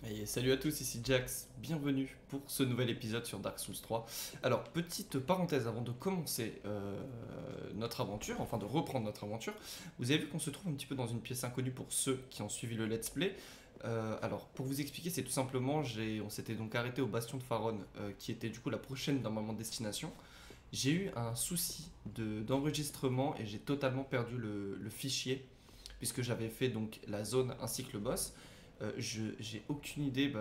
Et salut à tous, ici Jax, bienvenue pour ce nouvel épisode sur Dark Souls 3. Alors, petite parenthèse avant de commencer notre aventure, enfin de reprendre notre aventure, vous avez vu qu'on se trouve un petit peu dans une pièce inconnue pour ceux qui ont suivi le let's play. Alors, pour vous expliquer, c'est tout simplement, on s'était donc arrêté au Bastion de Faron, qui était du coup la prochaine normalement destination. J'ai eu un souci d'enregistrement et j'ai totalement perdu le fichier, puisque j'avais fait donc la zone ainsi que le boss. J'ai aucune idée.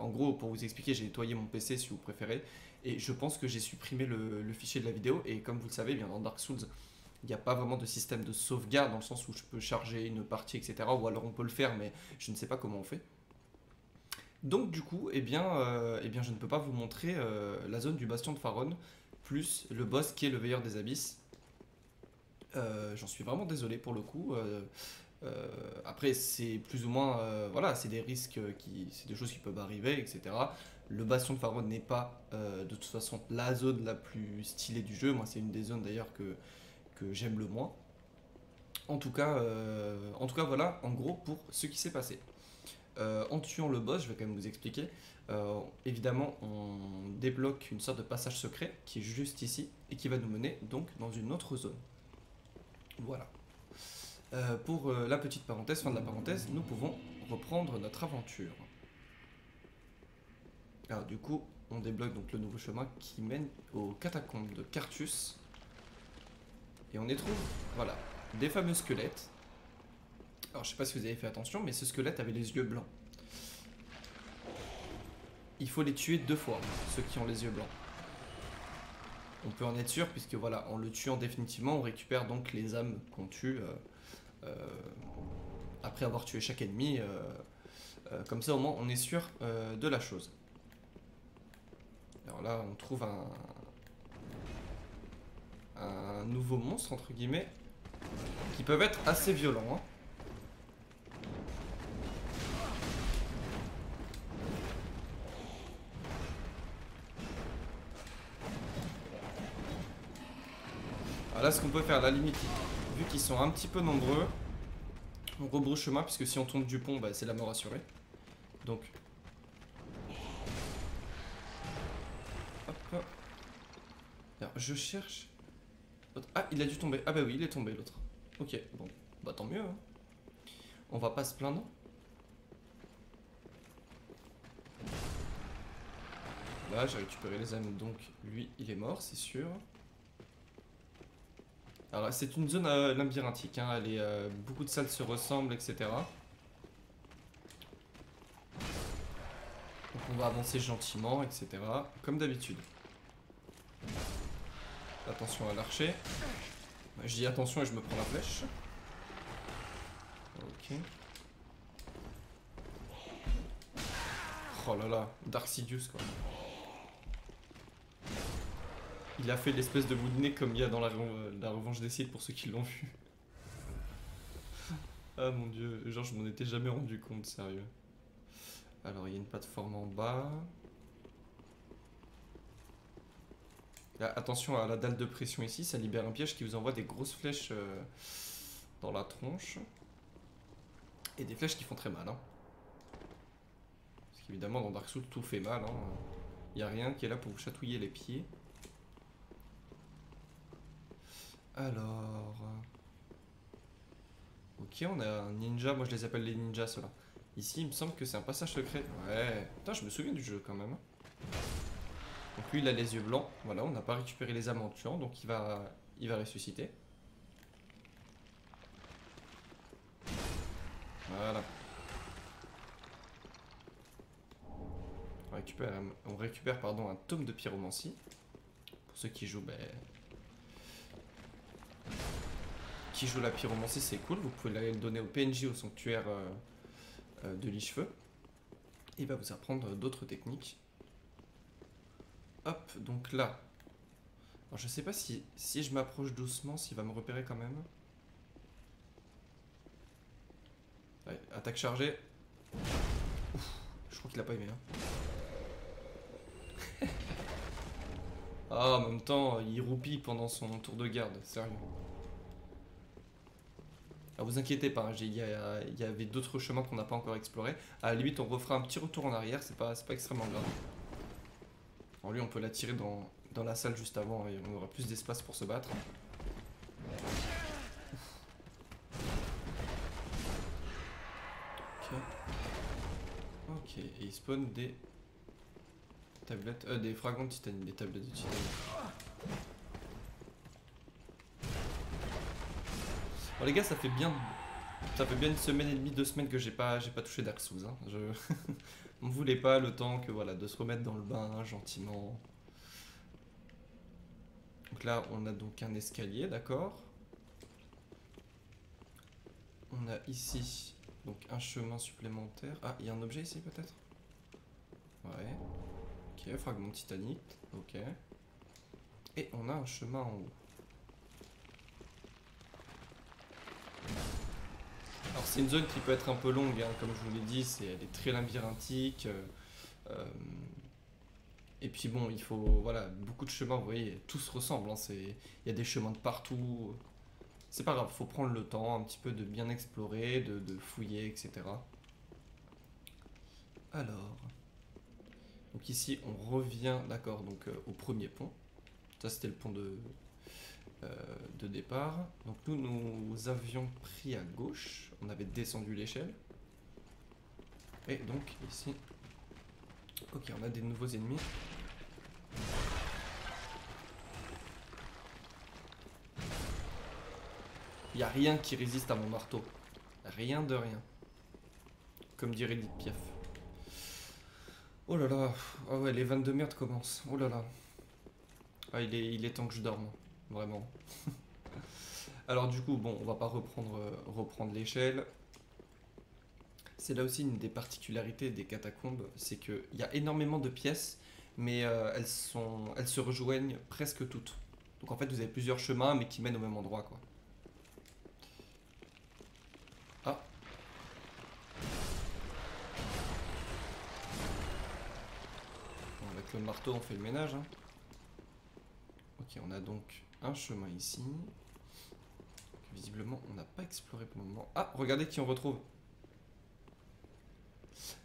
En gros, pour vous expliquer, j'ai nettoyé mon PC si vous préférez, et je pense que j'ai supprimé le fichier de la vidéo. Et comme vous le savez, bien dans Dark Souls, il n'y a pas vraiment de système de sauvegarde dans le sens où je peux charger une partie, etc. Ou alors on peut le faire, mais je ne sais pas comment on fait. Donc du coup, je ne peux pas vous montrer la zone du Bastion de Faron, plus le boss qui est le Veilleur des Abysses. J'en suis vraiment désolé pour le coup. Après, c'est plus ou moins, voilà, c'est des risques c'est des choses qui peuvent arriver, etc. Le Bastion de Faron n'est pas, de toute façon, la zone la plus stylée du jeu. Moi, c'est une des zones d'ailleurs que j'aime le moins. En tout cas, voilà, en gros, pour ce qui s'est passé. En tuant le boss, je vais quand même vous expliquer. Évidemment, on débloque une sorte de passage secret qui est juste ici et qui va nous mener donc dans une autre zone. Voilà. Pour la petite parenthèse, fin de la parenthèse, nous pouvons reprendre notre aventure. Alors du coup, on débloque donc le nouveau chemin qui mène aux catacombes de Carthus. Et on y trouve, voilà, des fameux squelettes. Alors je sais pas si vous avez fait attention, mais ce squelette avait les yeux blancs. Il faut les tuer 2 fois, ceux qui ont les yeux blancs. On peut en être sûr, puisque voilà, en le tuant définitivement, on récupère donc les âmes qu'on tue après avoir tué chaque ennemi. Comme ça, au moins, on est sûr de la chose. Alors là, on trouve un nouveau monstre, entre guillemets, qui peuvent être assez violents. Hein. Alors là, ce qu'on peut faire, à la limite, vu qu'ils sont un petit peu nombreux, on rebrousse chemin, puisque si on tombe du pont, bah, c'est la mort assurée. Donc... Hop. Alors, je cherche... Ah, il a dû tomber. Ah bah oui, il est tombé, l'autre. Ok, bon. Bah tant mieux. Hein. On va pas se plaindre. Là, j'ai récupéré les âmes, donc lui, il est mort, c'est sûr. Alors, c'est une zone labyrinthique, hein. Beaucoup de salles se ressemblent, etc. Donc on va avancer gentiment, etc. Comme d'habitude. Attention à l'archer. Je dis attention et je me prends la flèche. Ok. Oh là là, Dark Sidious quoi. Il a fait l'espèce de bout de nez comme il y a dans la revanche des Sith pour ceux qui l'ont vu. Ah mon dieu, genre je m'en étais jamais rendu compte, sérieux. Alors il y a une plateforme en bas. Là, attention à la dalle de pression ici, ça libère un piège qui vous envoie des grosses flèches dans la tronche. Et des flèches qui font très mal. Hein. Parce qu'évidemment dans Dark Souls tout fait mal. Hein. Il n'y a rien qui est là pour vous chatouiller les pieds. Alors... Ok, on a un ninja, moi je les appelle les ninjas ceux-là. Ici il me semble que c'est un passage secret. Ouais, putain je me souviens du jeu quand même. Donc lui il a les yeux blancs, voilà, on n'a pas récupéré les âmes en tuant, donc il va ressusciter. Voilà. On récupère pardon, un tome de pyromancie. Pour ceux qui jouent, qui jouent la pyromancie, c'est cool. Vous pouvez le donner au PNJ, au sanctuaire de Lichefeu. Il va vous apprendre d'autres techniques. Hop, donc là. Alors je sais pas si je m'approche doucement, s'il va me repérer quand même. Allez, attaque chargée. Ouf, je crois qu'il a pas aimé. Hein. Ah, en même temps, il roupille pendant son tour de garde, sérieux. Alors vous inquiétez pas, hein, il y avait d'autres chemins qu'on n'a pas encore explorés. À la limite, on refera un petit retour en arrière, c'est pas extrêmement grave. Alors lui, on peut l'attirer dans la salle juste avant et on aura plus d'espace pour se battre. Ok. Ok, et il spawn des tablettes, des fragments de titanie, des tablettes de titanie. Bon les gars, ça fait bien une semaine et demie, 2 semaines que j'ai pas touché Dark Souls. Hein. On ne voulait pas le temps que voilà de se remettre dans le bain gentiment. Donc là, on a donc un escalier, d'accord. On a ici donc un chemin supplémentaire. Ah, il y a un objet ici peut-être? Ouais. Ok, fragment de titanite. Ok. Et on a un chemin en haut. Alors c'est une zone qui peut être un peu longue, hein, comme je vous l'ai dit, elle est très labyrinthique. Et puis bon, il faut, voilà, beaucoup de chemins, vous voyez, tous se ressemblent, hein, il y a des chemins de partout. C'est pas grave, faut prendre le temps un petit peu de bien explorer, de fouiller, etc. Alors, donc ici on revient, d'accord, donc au premier pont. Ça c'était le pont de départ. Donc nous avions pris à gauche, on avait descendu l'échelle. Et donc ici, ok, on a des nouveaux ennemis. Il n'y a rien qui résiste à mon marteau. Rien de rien. Comme dirait Edith Piaf. Oh là là. Ah ouais, les vannes de merde commencent. Oh là là. Ah, il est temps que je dorme. Vraiment. Alors du coup, bon, on va pas reprendre l'échelle. C'est là aussi une des particularités des catacombes, c'est qu'il y a énormément de pièces, mais elles se rejoignent presque toutes. Donc en fait, vous avez plusieurs chemins, mais qui mènent au même endroit, quoi. Ah. Bon, avec le marteau, on fait le ménage. Hein. Ok, on a donc un chemin ici. Visiblement, on n'a pas exploré pour le moment. Ah, regardez qui on retrouve.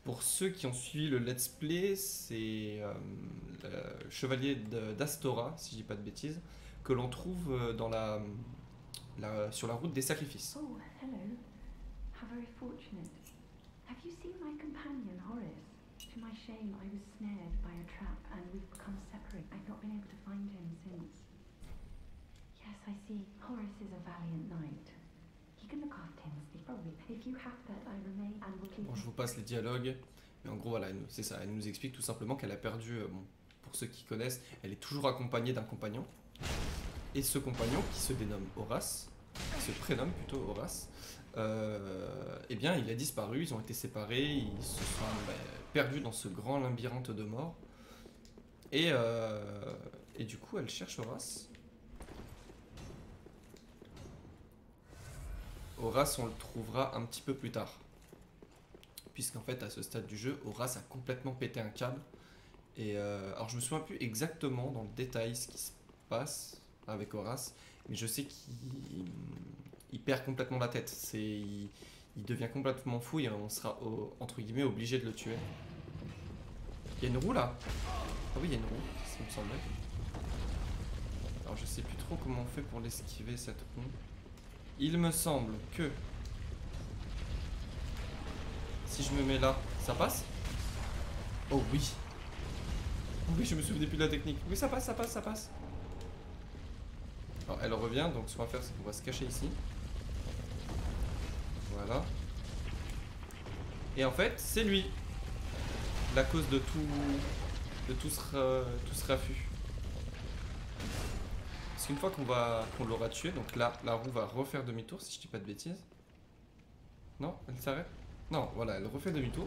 Pour ceux qui ont suivi le let's play, c'est le chevalier d'Astora, si je dis pas de bêtises, que l'on trouve sur la route des sacrifices. Oh, hello. How very fortunate. Have you seen my companion, Horace? To my shame, I was snared by a trap and we've become separate. I've not been able to find him since. Yes, I see. Horace is a valiant knight. He can look after him, probably. If you have that, I remain and will keep. Bon, je vous passe les dialogues, mais en gros, voilà, c'est ça. Elle nous explique tout simplement qu'elle a perdu, bon, pour ceux qui connaissent, elle est toujours accompagnée d'un compagnon. Et ce compagnon, qui se dénomme Horace, qui se prénomme plutôt Horace, eh bien, il a disparu, ils ont été séparés, ils se sont perdus dans ce grand labyrinthe de mort. Et du coup, elle cherche Horace. Horace, on le trouvera un petit peu plus tard. Puisqu'en fait, à ce stade du jeu, Horace a complètement pété un câble. Et alors, je me souviens plus exactement dans le détail ce qui se passe avec Horace, mais je sais qu'il perd complètement la tête. Il devient complètement fou et on sera, entre guillemets, obligé de le tuer. Il y a une roue là? Ah oui, il y a une roue, ça me semblait. Alors, je sais plus trop comment on fait pour l'esquiver cette roue. Il me semble que si je me mets là, ça passe? Oh oui. Oui, je me souvenais plus de la technique. Oui, ça passe, ça passe, ça passe. Alors, elle revient, donc ce qu'on va faire, c'est qu'on va se cacher ici. Voilà. Et en fait, c'est lui. La cause de tout ce raffut. Parce qu'une fois qu'on l'aura tué, donc là, la roue va refaire demi-tour, si je dis pas de bêtises. Non, elle s'arrête? Non, voilà, elle refait demi-tour.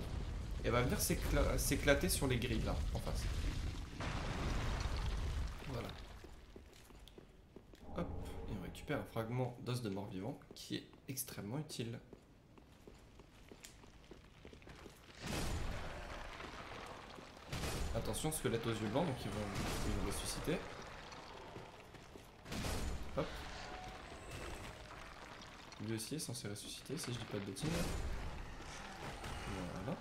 Et elle va venir s'éclater sur les grilles, là, en face. Voilà. Hop, et on récupère un fragment d'os de mort-vivant qui est extrêmement utile. Attention, squelette aux yeux blancs, donc ils vont ressusciter. Hop. Lui aussi est censé ressusciter, si je dis pas de bêtises. Voilà.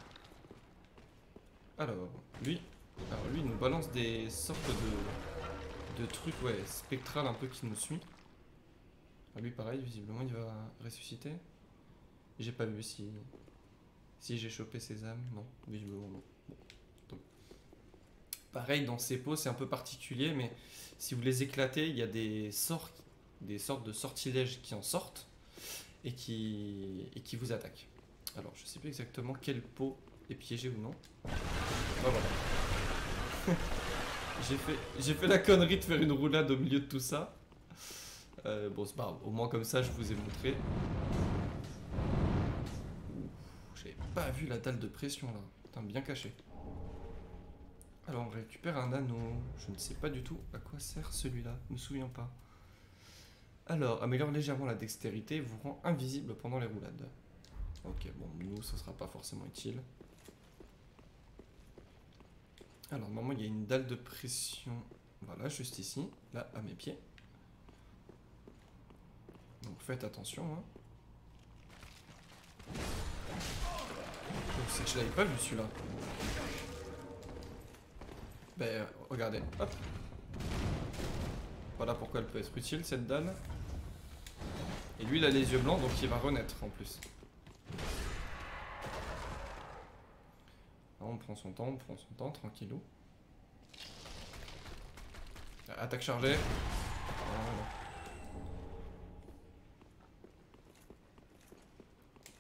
Alors, lui il nous balance des sortes de trucs, ouais, spectral un peu qui nous suit. Ah, lui, pareil, visiblement, il va ressusciter. J'ai pas vu si j'ai chopé ses âmes. Non, visiblement non. Bon, donc. Pareil, dans ces pots, c'est un peu particulier, mais si vous les éclatez, il y a des sortes de sortilèges qui en sortent et qui vous attaquent. Alors, je sais plus exactement quel pot est piégé ou non. Ah, voilà. J'ai fait la connerie de faire une roulade au milieu de tout ça. Bon, c'est pas grave. Au moins, comme ça, je vous ai montré. J'avais pas vu la dalle de pression là. Putain, bien caché. Alors, on récupère un anneau. Je ne sais pas du tout à quoi sert celui-là. Je me souviens pas. Alors, améliore légèrement la dextérité et vous rend invisible pendant les roulades. Ok, bon, nous, ça sera pas forcément utile. Alors, normalement, il y a une dalle de pression. Voilà, juste ici. Là, à mes pieds. Donc, faites attention. Hein. C'est que je l'avais pas vu celui-là. Ben, regardez. Hop. Voilà pourquoi elle peut être utile, cette dalle. Et lui, il a les yeux blancs, donc il va renaître en plus. Alors, on prend son temps, tranquillou. Attaque chargée. Voilà.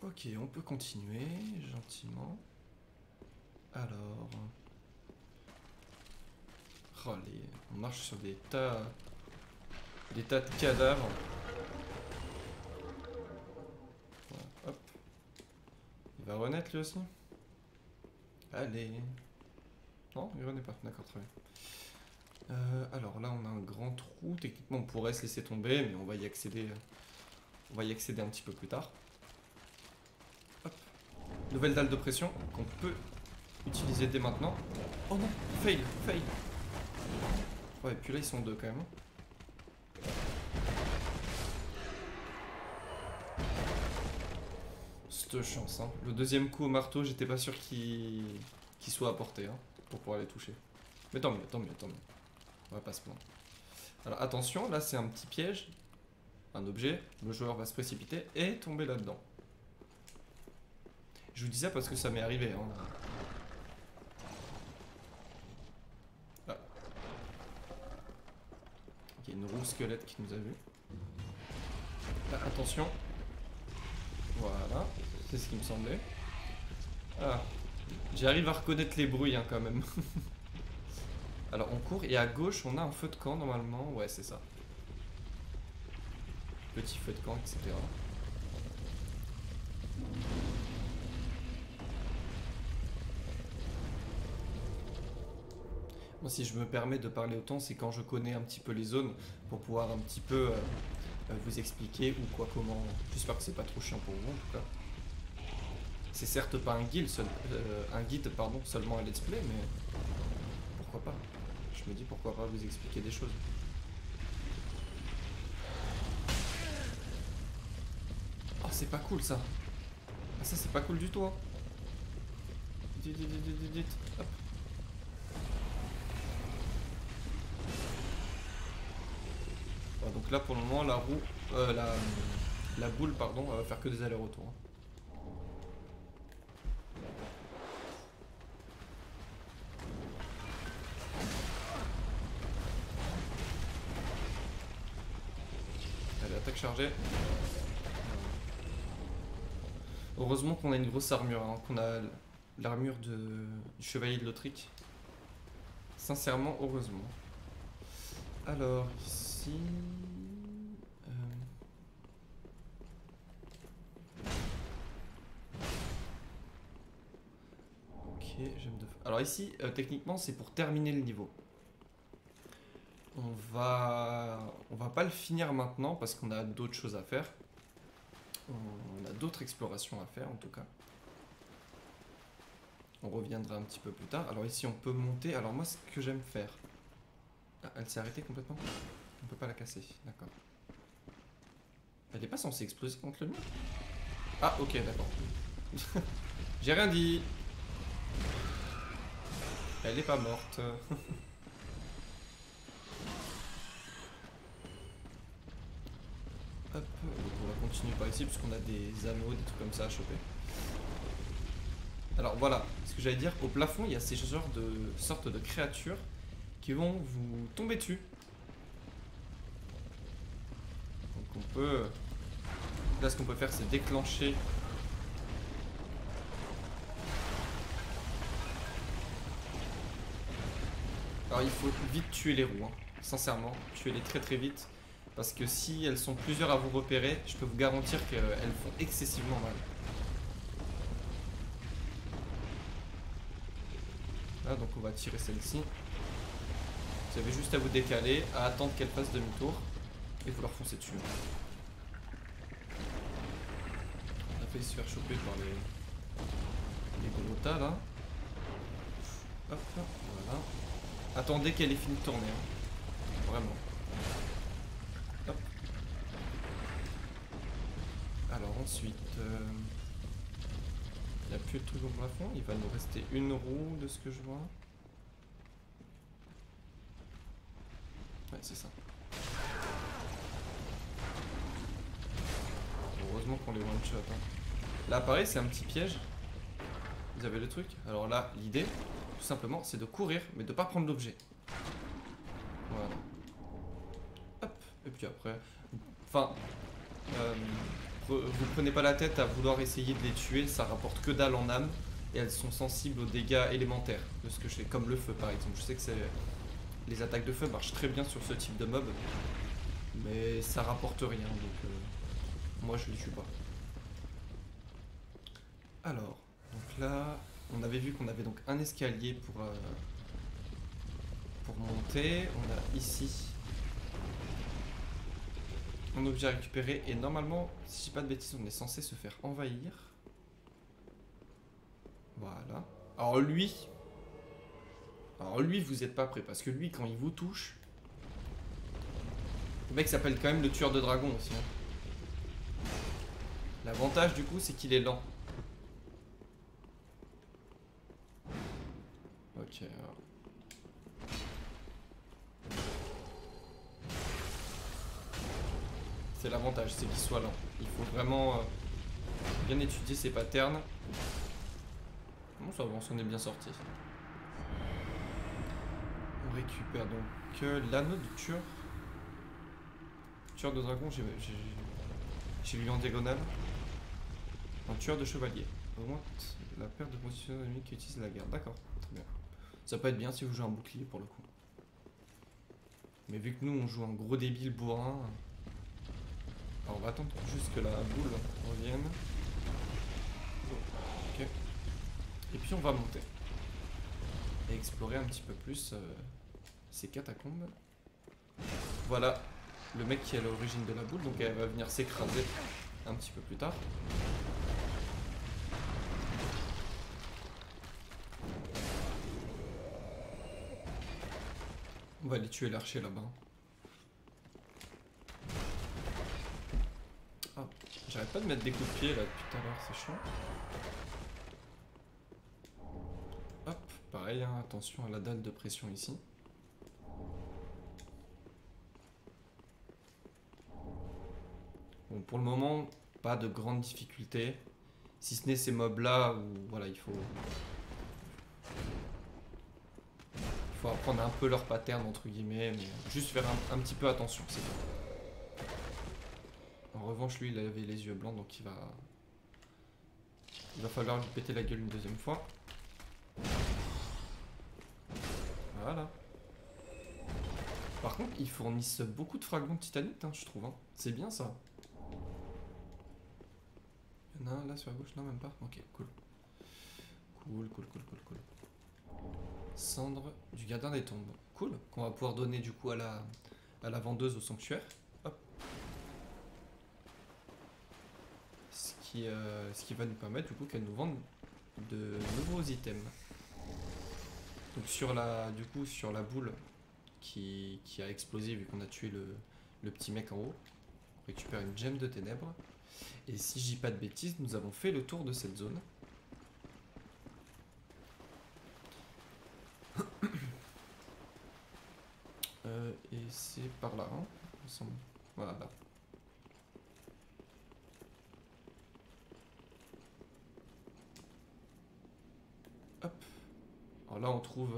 Ok, on peut continuer gentiment. Alors... Oh, on marche sur des tas de cadavres. Voilà, hop. Il va renaître lui aussi. Allez. Non, il renaît pas. D'accord, très bien. Alors là, on a un grand trou. Techniquement, on pourrait se laisser tomber, mais on va y accéder. On va y accéder un petit peu plus tard. Hop. Nouvelle dalle de pression qu'on peut utiliser dès maintenant. Oh non, fail. Ouais, et puis là, ils sont deux quand même. Cette chance, hein. Le deuxième coup au marteau, j'étais pas sûr qu'il soit à portée, hein, pour pouvoir les toucher. Mais tant mieux. On va pas se plaindre. Alors attention, là c'est un petit piège. Un objet, le joueur va se précipiter et tomber là-dedans. Je vous dis ça parce que ça m'est arrivé, hein. Là. Il y a une roue squelette qui nous a vu. Là, attention. Voilà, c'est ce qui me semblait. Ah, j'arrive à reconnaître les bruits, hein, quand même. Alors on court et à gauche on a un feu de camp normalement. Ouais, c'est ça. Petit feu de camp, etc. Moi, si je me permets de parler autant, c'est quand je connais un petit peu les zones pour pouvoir un petit peu vous expliquer où, quoi, comment. J'espère que c'est pas trop chiant pour vous en tout cas. C'est certes pas un guide, seulement un let's play, mais pourquoi pas. Je me dis pourquoi pas vous expliquer des choses. Oh, c'est pas cool ça. Ah, ça c'est pas cool du tout, hein. Hop. Bon, donc là pour le moment la roue, la boule pardon, va faire que des allers-retours. Hein. Allez, attaque chargée. Heureusement qu'on a une grosse armure, hein, qu'on a l'armure du chevalier de l'Autrique. Sincèrement, heureusement. Alors, ici... Ok, j'aime de... Alors ici, techniquement, c'est pour terminer le niveau. On va pas le finir maintenant parce qu'on a d'autres choses à faire. On a d'autres explorations à faire en tout cas. On reviendra un petit peu plus tard. Alors ici on peut monter. Alors moi ce que j'aime faire... Ah, elle s'est arrêtée complètement? On peut pas la casser, d'accord. Elle est pas censée exploser contre le mur? Ah, ok, d'accord. J'ai rien dit. Elle est pas morte. Hop, donc on va continuer par ici puisqu'on a des anneaux, des trucs comme ça à choper. Alors voilà, ce que j'allais dire, au plafond il y a ces genres de sortes de créatures qui vont vous tomber dessus. Donc on peut... Là ce qu'on peut faire c'est déclencher... Alors il faut vite tuer les roues, hein. Sincèrement, tuez-les très très vite. Parce que si elles sont plusieurs à vous repérer, je peux vous garantir qu'elles font excessivement mal. Là, donc on va tirer celle-ci. Vous avez juste à vous décaler, à attendre qu'elle fasse demi-tour. Et vous leur foncez dessus. On a failli se faire choper par les gros tas là. Hop, voilà. Attendez qu'elle ait fini de tourner. Hein. Vraiment. Hop. Alors ensuite... il n'y a plus de trucs au plafond. Il va nous rester une roue de ce que je vois. Ouais, c'est ça. Heureusement qu'on les one-shot. Hein. Là, pareil, c'est un petit piège. Vous avez le truc. Alors là, l'idée, tout simplement, c'est de courir, mais de ne pas prendre l'objet. Voilà. Hop. Et puis après... Enfin... vous prenez pas la tête à vouloir essayer de les tuer, ça rapporte que dalle en âme. Et elles sont sensibles aux dégâts élémentaires de ce que je fais, comme le feu par exemple. Je sais que les attaques de feu marchent très bien sur ce type de mob, mais ça rapporte rien, donc moi je les tue pas. Alors, donc là, on avait vu qu'on avait donc un escalier pour monter. On a ici un objet à récupérer et normalement, si je dis pas de bêtises, on est censé se faire envahir. Voilà. Alors lui, vous êtes pas prêt parce que lui, quand il vous touche, le mec s'appelle quand même le tueur de dragons aussi. Hein. L'avantage du coup, c'est qu'il est lent. Ok. Alors. C'est l'avantage, c'est qu'il soit lent. Il faut vraiment bien étudier ses patterns. Bon, ça va, on s'en est bien sorti. On récupère donc l'anneau de tueur. Tueur de dragon, j'ai lu en diagonale. Un tueur de chevalier. Augmente la perte de position ennemie qui utilise la garde. D'accord, très bien. Ça peut être bien si vous jouez un bouclier pour le coup. Mais vu que nous on joue un gros débile bourrin. Alors on va attendre juste que la boule revienne. Ok. Et puis on va monter. Et explorer un petit peu plus ces catacombes. Voilà le mec qui est à l'origine de la boule, donc elle va venir s'écraser un petit peu plus tard. On va aller tuer l'archer là-bas. Ah, j'arrête pas de mettre des coups de pied là depuis tout à l'heure, c'est chiant. Hop, pareil, hein, attention à la dalle de pression ici. Bon, pour le moment, pas de grandes difficultés. Si ce n'est ces mobs là où voilà, il faut apprendre un peu leur pattern entre guillemets, mais juste faire un petit peu attention, c'est tout. En revanche, lui, il avait les yeux blancs, donc il va falloir lui péter la gueule une deuxième fois. Voilà. Par contre, ils fournissent beaucoup de fragments de titanite, hein, je trouve. Hein. C'est bien ça. Il y en a un là sur la gauche, non même pas. Ok, cool. Cool. Cendre du gardien des tombes. Cool. Qu'on va pouvoir donner du coup à la vendeuse au sanctuaire. Hop. Ce qui va nous permettre du coup qu'elle nous vende de nouveaux items. Donc sur la boule qui a explosé vu qu'on a tué le petit mec en haut. On récupère une gemme de ténèbres. Et si je dis pas de bêtises, nous avons fait le tour de cette zone. Et c'est par là, hein, il me semble. Voilà. Hop. Alors là, on trouve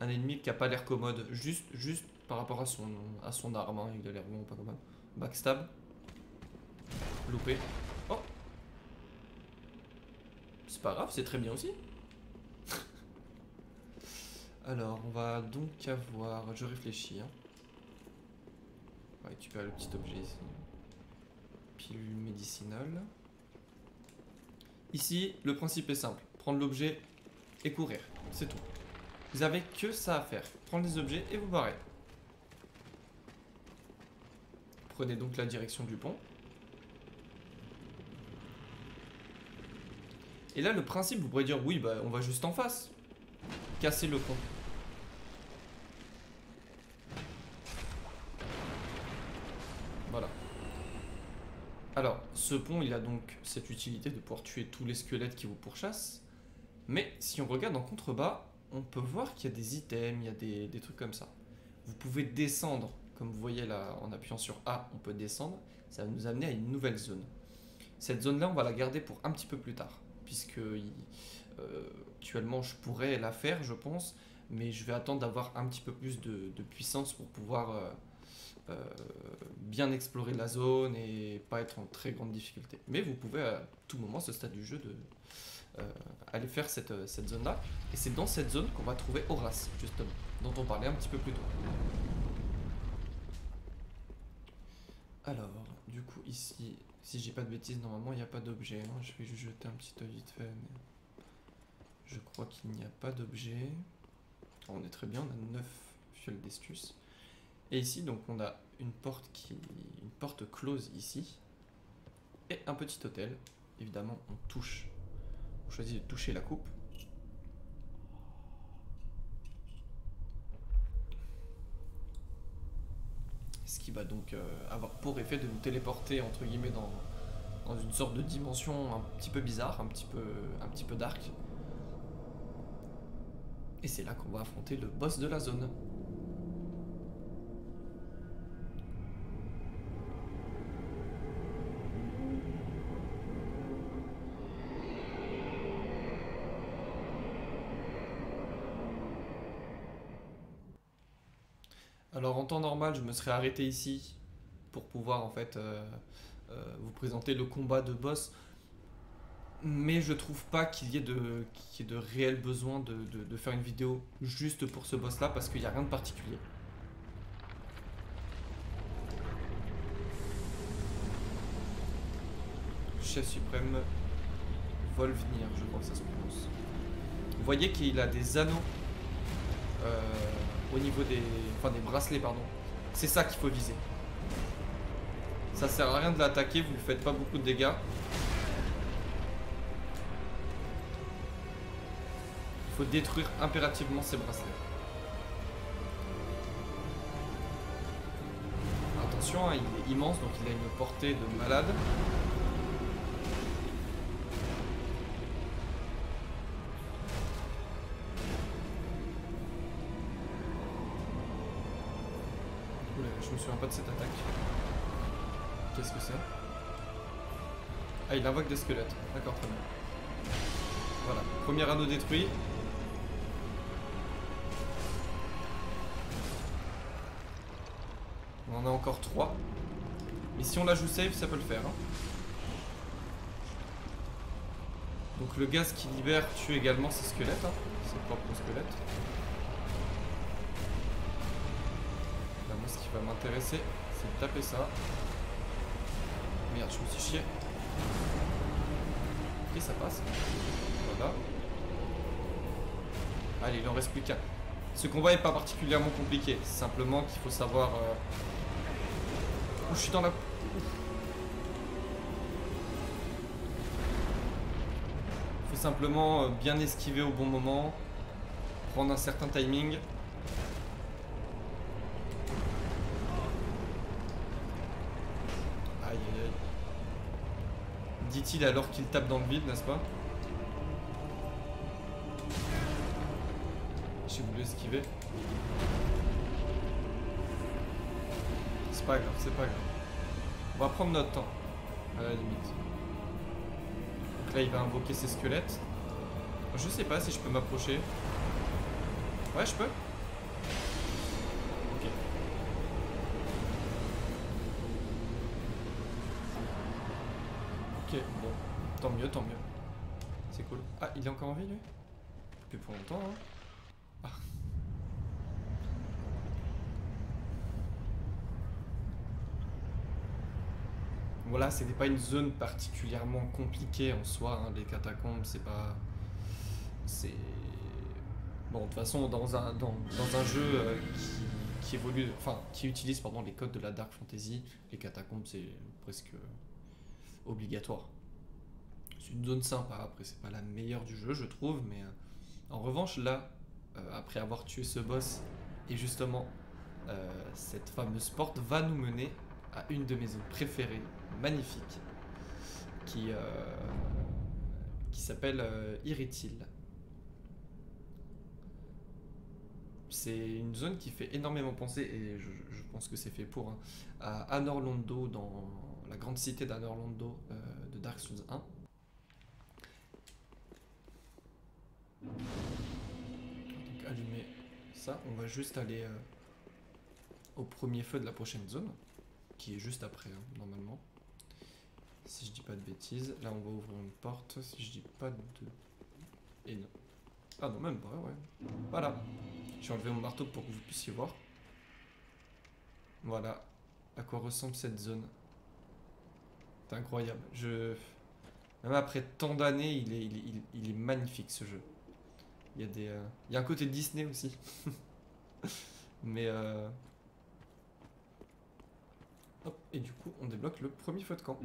un ennemi qui a pas l'air commode. Juste par rapport à son arme. Hein, il a l'air vraiment pas commode. Backstab. Loupé. Oh. C'est pas grave, c'est très bien aussi. Alors, on va donc avoir... Je réfléchis. Hein. On va récupérer le petit objet ici. Pilule médicinale. Ici, le principe est simple. Prendre l'objet et courir. C'est tout. Vous avez que ça à faire. Prendre les objets et vous barrez. Prenez donc la direction du pont. Et là, le principe, vous pourrez dire, oui, bah, on va juste en face. Casser le pont. Voilà. Alors, ce pont, il a donc cette utilité de pouvoir tuer tous les squelettes qui vous pourchassent. Mais si on regarde en contrebas, on peut voir qu'il y a des items, il y a des trucs comme ça. Vous pouvez descendre, comme vous voyez là, en appuyant sur A, on peut descendre. Ça va nous amener à une nouvelle zone. Cette zone-là, on va la garder pour un petit peu plus tard. Puisque actuellement, je pourrais la faire, je pense. Mais je vais attendre d'avoir un petit peu plus de puissance pour pouvoir bien explorer la zone et pas être en très grande difficulté. Mais vous pouvez à tout moment, à ce stade du jeu, aller faire cette zone-là. Et c'est dans cette zone qu'on va trouver Horace, justement, dont on parlait un petit peu plus tôt. Alors, du coup, ici, si je dis pas de bêtises, normalement, il n'y a pas d'objet. Hein. Je vais juste jeter un petit œil vite fait, mais je crois qu'il n'y a pas d'objet. On est très bien, on a 9 fioles d'estus. Et ici, donc, on a une porte close ici. Et un petit hôtel. Évidemment, on choisit de toucher la coupe. Ce qui va donc avoir pour effet de nous téléporter, entre guillemets, dans une sorte de dimension un petit peu bizarre, un petit peu dark. Et c'est là qu'on va affronter le boss de la zone. Alors en temps normal, je me serais arrêté ici pour pouvoir en fait vous présenter le combat de boss. Mais je trouve pas qu'il y ait de réel besoin de faire une vidéo juste pour ce boss là parce qu'il n'y a rien de particulier. Chef suprême Volvenir, je crois que ça se prononce. Vous voyez qu'il a des anneaux au niveau des bracelets, pardon. C'est ça qu'il faut viser. Ça sert à rien de l'attaquer, vous ne faites pas beaucoup de dégâts. Il faut détruire impérativement ces bracelets. Attention, hein, il est immense, donc il a une portée de malade. Oula, je me souviens pas de cette attaque. Qu'est-ce que c'est? Ah, il invoque des squelettes. D'accord, très bien. Voilà, premier anneau détruit. On en a encore 3. Mais si on la joue safe, ça peut le faire. Hein. Donc le gaz qui libère tue également ses squelettes. Hein. Ses propres squelettes. Là, moi, ce qui va m'intéresser, c'est de taper ça. Merde, je me suis chié. Ok, ça passe. Voilà. Allez, il en reste plus qu'un. Ce combat est pas particulièrement compliqué. C'est simplement qu'il faut savoir... Oh, je suis dans la... Il faut simplement bien esquiver au bon moment. Prendre un certain timing. dit-il alors qu'il tape dans le vide, n'est-ce pas? J'ai voulu esquiver. C'est pas grave, c'est pas grave. On va prendre notre temps, à la limite. Donc là, il va invoquer ses squelettes. Je sais pas si je peux m'approcher. Ouais, je peux. Ok. Ok, bon. Tant mieux, tant mieux. C'est cool. Ah, il est encore en vie, lui? Plus pour longtemps, hein. Ah. Voilà, c'était pas une zone particulièrement compliquée en soi, hein. Les catacombes, c'est pas... C'est... Bon, de toute façon, dans un jeu qui évolue, enfin, qui utilise pardon, les codes de la Dark Fantasy, les catacombes, c'est presque obligatoire. C'est une zone sympa, après, c'est pas la meilleure du jeu, je trouve, mais en revanche, là, après avoir tué ce boss, et justement, cette fameuse porte va nous mener à une de mes zones préférées, magnifique, qui s'appelle Irithyll. C'est une zone qui fait énormément penser, et je pense que c'est fait pour, hein, à Anor Londo, dans la grande cité d'Anor Londo de Dark Souls 1. Donc allumer ça, on va juste aller au premier feu de la prochaine zone, qui est juste après, hein, normalement. Si je dis pas de bêtises, là on va ouvrir une porte, si je dis pas de... Et non. Ah non, même pas, ouais. Voilà. J'ai enlevé mon marteau pour que vous puissiez voir. Voilà à quoi ressemble cette zone. C'est incroyable. Même après tant d'années, il est magnifique ce jeu. Il y a des, il y a un côté Disney aussi. Mais hop, et du coup, on débloque le premier feu de camp.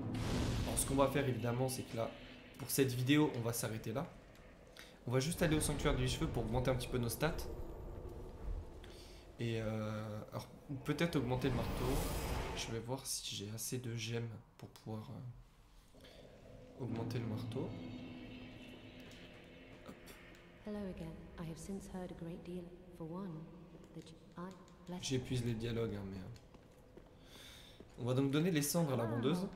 Alors ce qu'on va faire évidemment, c'est que là, pour cette vidéo, on va s'arrêter là. On va juste aller au sanctuaire du cheveu pour augmenter un petit peu nos stats. Et alors, peut-être augmenter le marteau. Je vais voir si j'ai assez de gemmes pour pouvoir augmenter le marteau. Hop. J'épuise les dialogues, hein, mais... On va donc donner les cendres à la vendeuse.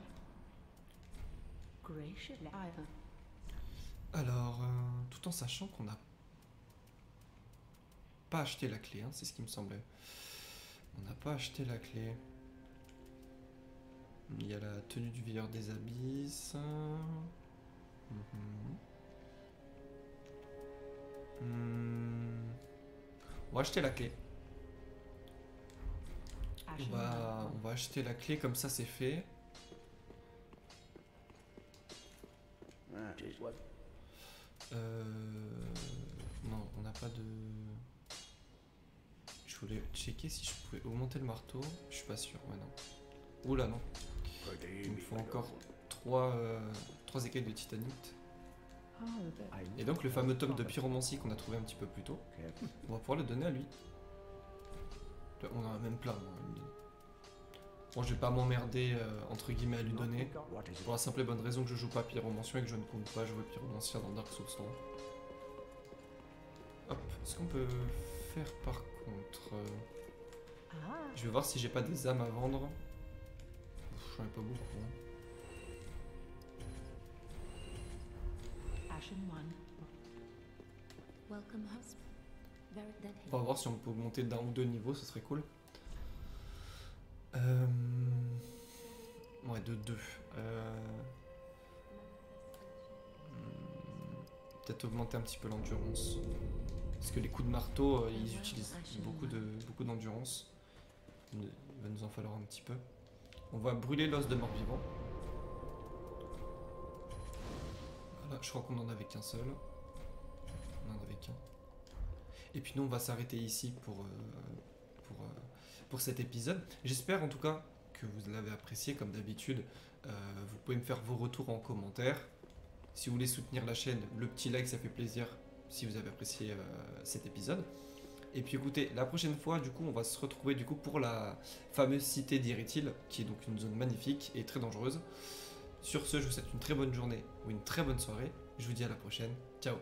Alors, tout en sachant qu'on n'a pas acheté la clé, hein, c'est ce qui me semblait. On n'a pas acheté la clé. Il y a la tenue du veilleur des abysses. On va acheter la clé. On va acheter la clé, comme ça c'est fait. Non, on n'a pas de... Je voulais checker si je pouvais augmenter le marteau. Je suis pas sûr, ouais non. Oula non. Il me faut encore 3 écailles de titanite. Et donc le fameux tome de pyromancie qu'on a trouvé un petit peu plus tôt, on va pouvoir le donner à lui. On en a même plein. Bon, je vais pas m'emmerder entre guillemets à lui donner, pour la simple et bonne raison que je joue pas pyromancie et que je ne compte pas jouer pyromancien dans Dark Souls 3. Hop, ce qu'on peut faire par contre... Je vais voir si j'ai pas des âmes à vendre. J'en ai pas beaucoup. Hein. On va voir si on peut augmenter d'un ou deux niveaux, ce serait cool. Ouais, de 2. Peut-être augmenter un petit peu l'endurance. Parce que les coups de marteau, ils utilisent beaucoup d'endurance. Il va nous en falloir un petit peu. On va brûler l'os de mort-vivant. Voilà, je crois qu'on en avait qu'un seul. On en avait qu'un. Et puis nous, on va s'arrêter ici pour cet épisode. J'espère en tout cas que vous l'avez apprécié comme d'habitude. Vous pouvez me faire vos retours en commentaire. Si vous voulez soutenir la chaîne, le petit like, ça fait plaisir si vous avez apprécié cet épisode. Et puis écoutez, la prochaine fois, du coup, on va se retrouver du coup pour la fameuse cité d'Irithyll, qui est donc une zone magnifique et très dangereuse. Sur ce, je vous souhaite une très bonne journée ou une très bonne soirée. Je vous dis à la prochaine. Ciao.